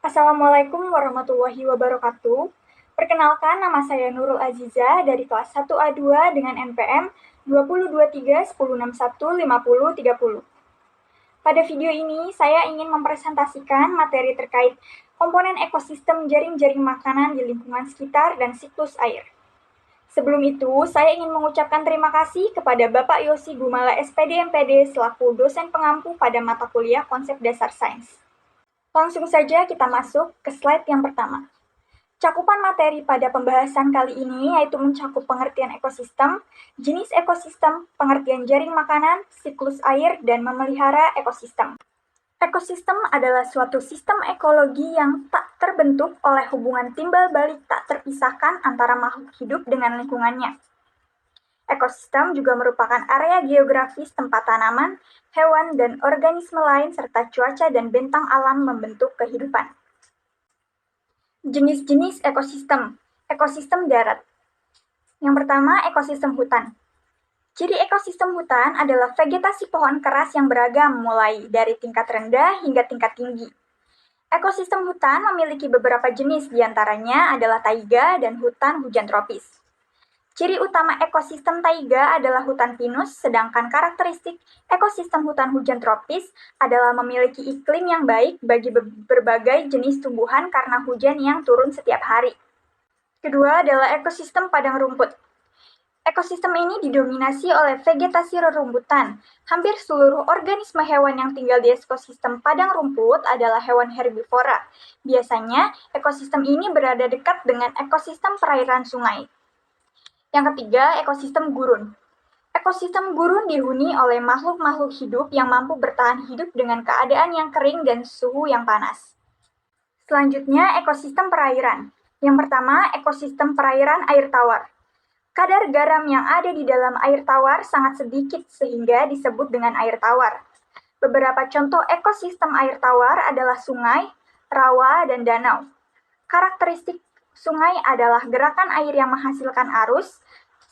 Assalamualaikum warahmatullahi wabarakatuh. Perkenalkan, nama saya Nurul Aziza dari kelas 1A2 dengan NPM 202310615030. Pada video ini, saya ingin mempresentasikan materi terkait komponen ekosistem jaring-jaring makanan di lingkungan sekitar dan siklus air. Sebelum itu, saya ingin mengucapkan terima kasih kepada Bapak Yosi Gumala SPD MPD selaku dosen pengampu pada mata kuliah konsep dasar sains. Langsung saja kita masuk ke slide yang pertama. Cakupan materi pada pembahasan kali ini yaitu mencakup pengertian ekosistem, jenis ekosistem, pengertian jaring makanan, siklus air, dan memelihara ekosistem. Ekosistem adalah suatu sistem ekologi yang tak terbentuk oleh hubungan timbal balik tak terpisahkan antara makhluk hidup dengan lingkungannya. Ekosistem juga merupakan area geografis tempat tanaman, hewan, dan organisme lain serta cuaca dan bentang alam membentuk kehidupan. Jenis-jenis ekosistem. Ekosistem darat. Yang pertama, ekosistem hutan. Ciri ekosistem hutan adalah vegetasi pohon keras yang beragam mulai dari tingkat rendah hingga tingkat tinggi. Ekosistem hutan memiliki beberapa jenis, diantaranya adalah taiga dan hutan hujan tropis. Ciri utama ekosistem taiga adalah hutan pinus, sedangkan karakteristik ekosistem hutan hujan tropis adalah memiliki iklim yang baik bagi berbagai jenis tumbuhan karena hujan yang turun setiap hari. Kedua adalah ekosistem padang rumput. Ekosistem ini didominasi oleh vegetasi rerumputan. Hampir seluruh organisme hewan yang tinggal di ekosistem padang rumput adalah hewan herbivora. Biasanya, ekosistem ini berada dekat dengan ekosistem perairan sungai. Yang ketiga, ekosistem gurun. Ekosistem gurun dihuni oleh makhluk-makhluk hidup yang mampu bertahan hidup dengan keadaan yang kering dan suhu yang panas. Selanjutnya, ekosistem perairan. Yang pertama, ekosistem perairan air tawar. Kadar garam yang ada di dalam air tawar sangat sedikit sehingga disebut dengan air tawar. Beberapa contoh ekosistem air tawar adalah sungai, rawa, dan danau. Karakteristik sungai adalah gerakan air yang menghasilkan arus.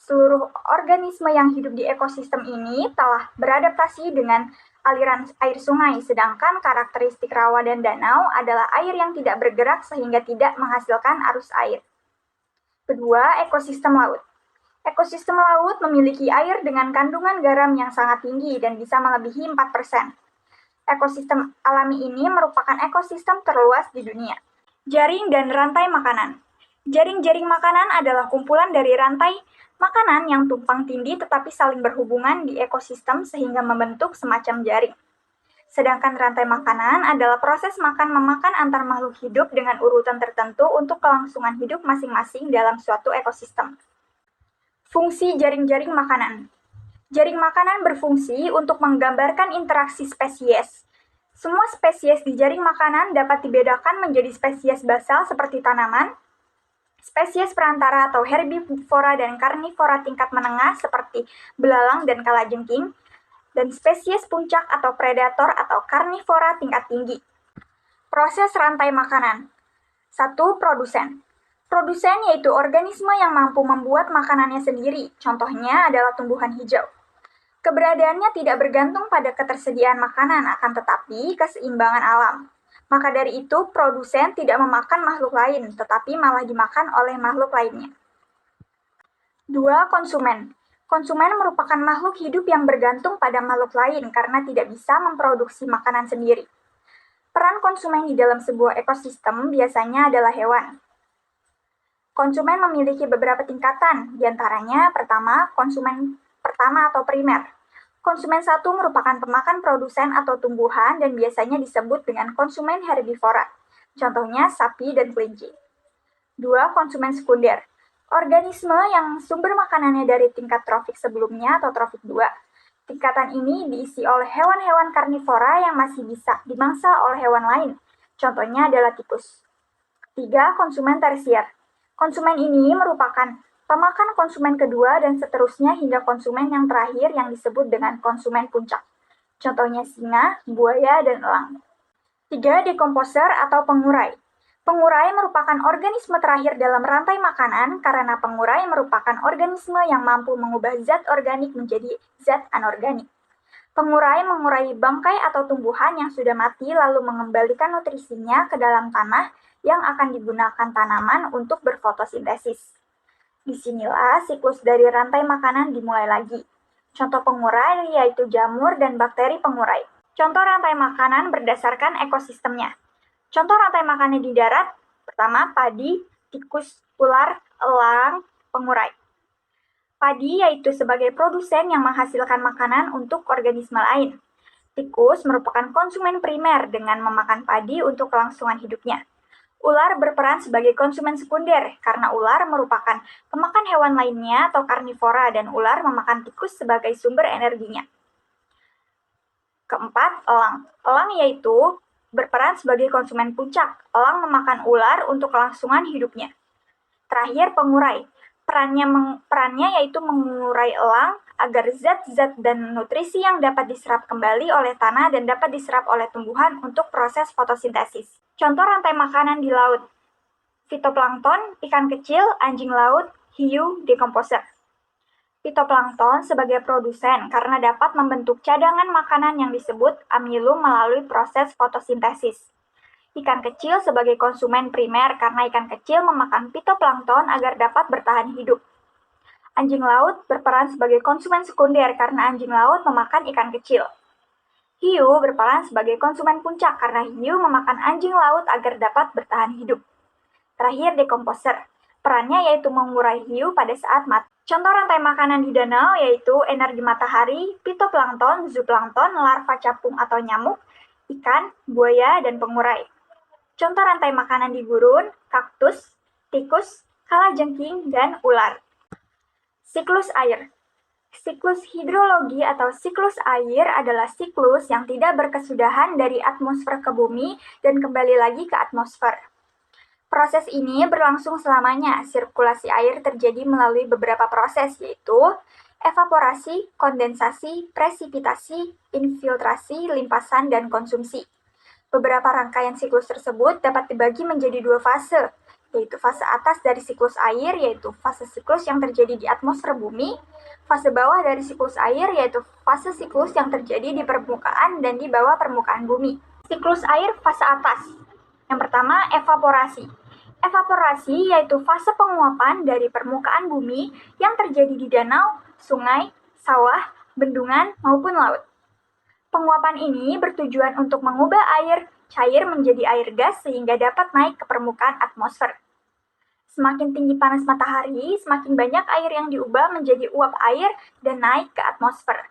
Seluruh organisme yang hidup di ekosistem ini telah beradaptasi dengan aliran air sungai, sedangkan karakteristik rawa dan danau adalah air yang tidak bergerak sehingga tidak menghasilkan arus air. Kedua, ekosistem laut. Ekosistem laut memiliki air dengan kandungan garam yang sangat tinggi dan bisa melebihi 4%. Ekosistem alami ini merupakan ekosistem terluas di dunia. Jaring dan rantai makanan. Jaring-jaring makanan adalah kumpulan dari rantai makanan yang tumpang tindih tetapi saling berhubungan di ekosistem sehingga membentuk semacam jaring. Sedangkan rantai makanan adalah proses makan-memakan antar makhluk hidup dengan urutan tertentu untuk kelangsungan hidup masing-masing dalam suatu ekosistem. Fungsi jaring-jaring makanan. Jaring makanan berfungsi untuk menggambarkan interaksi spesies. Semua spesies di jaring makanan dapat dibedakan menjadi spesies basal seperti tanaman, spesies perantara atau herbivora dan karnivora tingkat menengah seperti belalang dan kalajengking, dan spesies puncak atau predator atau karnivora tingkat tinggi. Proses rantai makanan. 1. Produsen. Produsen yaitu organisme yang mampu membuat makanannya sendiri, contohnya adalah tumbuhan hijau. Keberadaannya tidak bergantung pada ketersediaan makanan, akan tetapi keseimbangan alam. Maka dari itu, produsen tidak memakan makhluk lain, tetapi malah dimakan oleh makhluk lainnya. 2. Konsumen. Konsumen merupakan makhluk hidup yang bergantung pada makhluk lain karena tidak bisa memproduksi makanan sendiri. Peran konsumen di dalam sebuah ekosistem biasanya adalah hewan. Konsumen memiliki beberapa tingkatan, diantaranya pertama, konsumen pertama atau primer. Konsumen satu merupakan pemakan produsen atau tumbuhan dan biasanya disebut dengan konsumen herbivora, contohnya sapi dan kelinci. 2. Konsumen sekunder. Organisme yang sumber makanannya dari tingkat trofik sebelumnya atau trofik 2. Tingkatan ini diisi oleh hewan-hewan karnivora yang masih bisa dimangsa oleh hewan lain, contohnya adalah tikus. 3. Konsumen tersier. Konsumen ini merupakan pemakan konsumen kedua dan seterusnya hingga konsumen yang terakhir yang disebut dengan konsumen puncak. Contohnya singa, buaya, dan elang. 3. Dekomposer atau pengurai. Pengurai merupakan organisme terakhir dalam rantai makanan karena pengurai merupakan organisme yang mampu mengubah zat organik menjadi zat anorganik. Pengurai mengurai bangkai atau tumbuhan yang sudah mati lalu mengembalikan nutrisinya ke dalam tanah yang akan digunakan tanaman untuk berfotosintesis. Disinilah siklus dari rantai makanan dimulai lagi. Contoh pengurai yaitu jamur dan bakteri pengurai. Contoh rantai makanan berdasarkan ekosistemnya. Contoh rantai makanan di darat, pertama padi, tikus, ular, elang, pengurai. Padi yaitu sebagai produsen yang menghasilkan makanan untuk organisme lain. Tikus merupakan konsumen primer dengan memakan padi untuk kelangsungan hidupnya. Ular berperan sebagai konsumen sekunder karena ular merupakan pemakan hewan lainnya atau karnivora dan ular memakan tikus sebagai sumber energinya. Keempat, elang. Elang yaitu berperan sebagai konsumen puncak. Elang memakan ular untuk kelangsungan hidupnya. Terakhir, pengurai. Perannya yaitu mengurai elang agar zat-zat dan nutrisi yang dapat diserap kembali oleh tanah dan dapat diserap oleh tumbuhan untuk proses fotosintesis. Contoh rantai makanan di laut. Fitoplankton, ikan kecil, anjing laut, hiu, decomposer. Fitoplankton sebagai produsen karena dapat membentuk cadangan makanan yang disebut amilum melalui proses fotosintesis. Ikan kecil sebagai konsumen primer karena ikan kecil memakan fitoplankton agar dapat bertahan hidup. Anjing laut berperan sebagai konsumen sekunder karena anjing laut memakan ikan kecil. Hiu berperan sebagai konsumen puncak karena hiu memakan anjing laut agar dapat bertahan hidup. Terakhir, decomposer. Perannya yaitu mengurai hiu pada saat mati. Contoh rantai makanan di danau yaitu energi matahari, fitoplankton, zooplankton, larva capung atau nyamuk, ikan, buaya, dan pengurai. Contoh rantai makanan di gurun, kaktus, tikus, kalajengking, dan ular. Siklus air. Siklus hidrologi atau siklus air adalah siklus yang tidak berkesudahan dari atmosfer ke bumi dan kembali lagi ke atmosfer. Proses ini berlangsung selamanya. Sirkulasi air terjadi melalui beberapa proses, yaitu evaporasi, kondensasi, presipitasi, infiltrasi, limpasan, dan konsumsi. Beberapa rangkaian siklus tersebut dapat dibagi menjadi dua fase, yaitu fase atas dari siklus air, yaitu fase siklus yang terjadi di atmosfer bumi, fase bawah dari siklus air, yaitu fase siklus yang terjadi di permukaan dan di bawah permukaan bumi. Siklus air fase atas. Yang pertama, evaporasi. Evaporasi yaitu fase penguapan dari permukaan bumi yang terjadi di danau, sungai, sawah, bendungan, maupun laut. Penguapan ini bertujuan untuk mengubah air cair menjadi air gas sehingga dapat naik ke permukaan atmosfer. Semakin tinggi panas matahari, semakin banyak air yang diubah menjadi uap air dan naik ke atmosfer.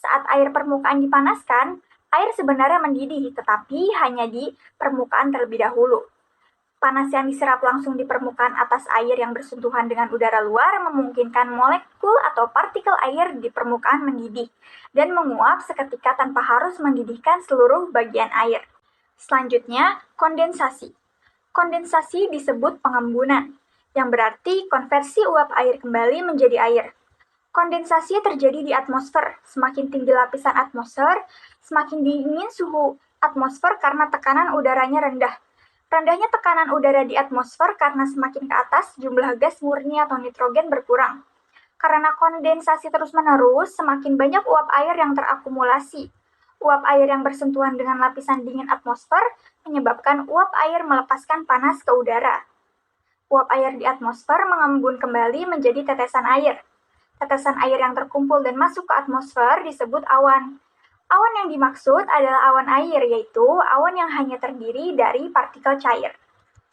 Saat air permukaan dipanaskan, air sebenarnya mendidih tetapi hanya di permukaan terlebih dahulu. Panas yang diserap langsung di permukaan atas air yang bersentuhan dengan udara luar memungkinkan molekul atau partikel air di permukaan mendidih dan menguap seketika tanpa harus mendidihkan seluruh bagian air. Selanjutnya, kondensasi. Kondensasi disebut pengembunan, yang berarti konversi uap air kembali menjadi air. Kondensasi terjadi di atmosfer. Semakin tinggi lapisan atmosfer, semakin dingin suhu atmosfer karena tekanan udaranya rendah. Rendahnya tekanan udara di atmosfer karena semakin ke atas jumlah gas murni atau nitrogen berkurang. Karena kondensasi terus-menerus, semakin banyak uap air yang terakumulasi. Uap air yang bersentuhan dengan lapisan dingin atmosfer menyebabkan uap air melepaskan panas ke udara. Uap air di atmosfer mengembun kembali menjadi tetesan air. Tetesan air yang terkumpul dan masuk ke atmosfer disebut awan. Awan yang dimaksud adalah awan air, yaitu awan yang hanya terdiri dari partikel cair.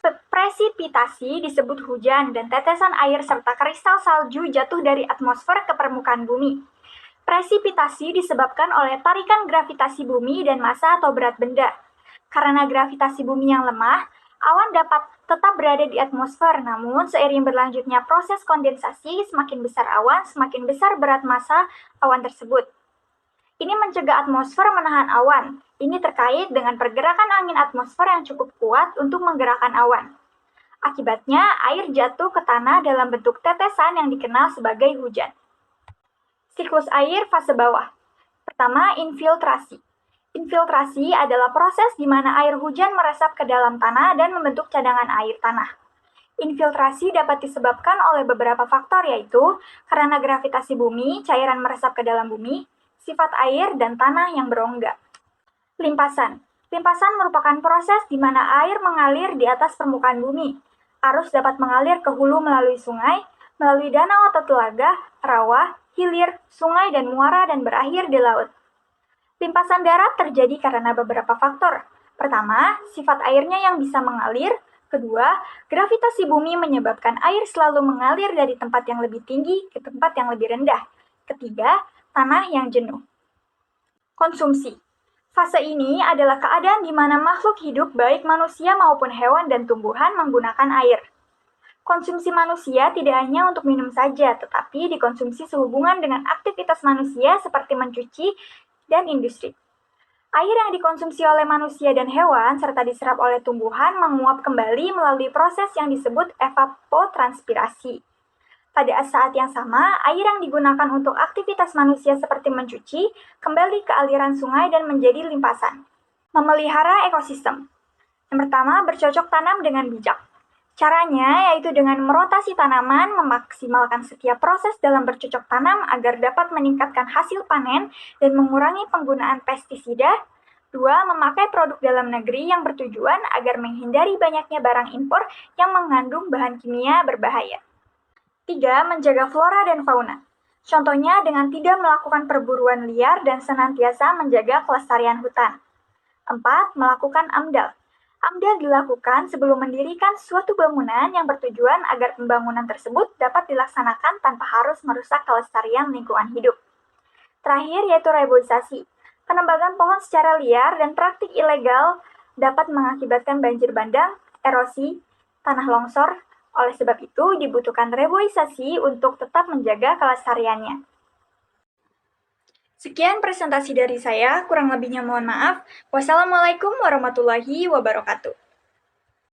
Presipitasi disebut hujan dan tetesan air serta kristal salju jatuh dari atmosfer ke permukaan bumi. Presipitasi disebabkan oleh tarikan gravitasi bumi dan massa atau berat benda. Karena gravitasi bumi yang lemah, awan dapat tetap berada di atmosfer, namun seiring berlanjutnya proses kondensasi, semakin besar awan, semakin besar berat massa awan tersebut. Ini mencegah atmosfer menahan awan. Ini terkait dengan pergerakan angin atmosfer yang cukup kuat untuk menggerakkan awan. Akibatnya, air jatuh ke tanah dalam bentuk tetesan yang dikenal sebagai hujan. Siklus air fase bawah. Pertama, infiltrasi. Infiltrasi adalah proses di mana air hujan meresap ke dalam tanah dan membentuk cadangan air tanah. Infiltrasi dapat disebabkan oleh beberapa faktor, yaitu karena gravitasi bumi, cairan meresap ke dalam bumi, sifat air dan tanah yang berongga. Limpasan. Limpasan merupakan proses di mana air mengalir di atas permukaan bumi. Arus dapat mengalir ke hulu melalui sungai, melalui danau atau telaga, rawa, hilir, sungai dan muara dan berakhir di laut. Limpasan darat terjadi karena beberapa faktor. Pertama, sifat airnya yang bisa mengalir. Kedua, gravitasi bumi menyebabkan air selalu mengalir dari tempat yang lebih tinggi ke tempat yang lebih rendah. Ketiga, tanah yang jenuh. Konsumsi. Fase ini adalah keadaan di mana makhluk hidup baik manusia maupun hewan dan tumbuhan menggunakan air. Konsumsi manusia tidak hanya untuk minum saja, tetapi dikonsumsi sehubungan dengan aktivitas manusia seperti mencuci dan industri. Air yang dikonsumsi oleh manusia dan hewan serta diserap oleh tumbuhan menguap kembali melalui proses yang disebut evapotranspirasi. Pada saat yang sama, air yang digunakan untuk aktivitas manusia seperti mencuci kembali ke aliran sungai dan menjadi limpasan. Memelihara ekosistem. Yang pertama, bercocok tanam dengan bijak. Caranya yaitu dengan merotasi tanaman, memaksimalkan setiap proses dalam bercocok tanam agar dapat meningkatkan hasil panen dan mengurangi penggunaan pestisida. 2. Memakai produk dalam negeri yang bertujuan agar menghindari banyaknya barang impor yang mengandung bahan kimia berbahaya. 3. Menjaga flora dan fauna. Contohnya dengan tidak melakukan perburuan liar dan senantiasa menjaga kelestarian hutan. 4. Melakukan AMDAL. AMDAL dilakukan sebelum mendirikan suatu bangunan yang bertujuan agar pembangunan tersebut dapat dilaksanakan tanpa harus merusak kelestarian lingkungan hidup. Terakhir yaitu reboisasi. Penebangan pohon secara liar dan praktik ilegal dapat mengakibatkan banjir bandang, erosi, tanah longsor. Oleh sebab itu, dibutuhkan reboisasi untuk tetap menjaga kelestariannya. Sekian presentasi dari saya, kurang lebihnya mohon maaf. Wassalamualaikum warahmatullahi wabarakatuh.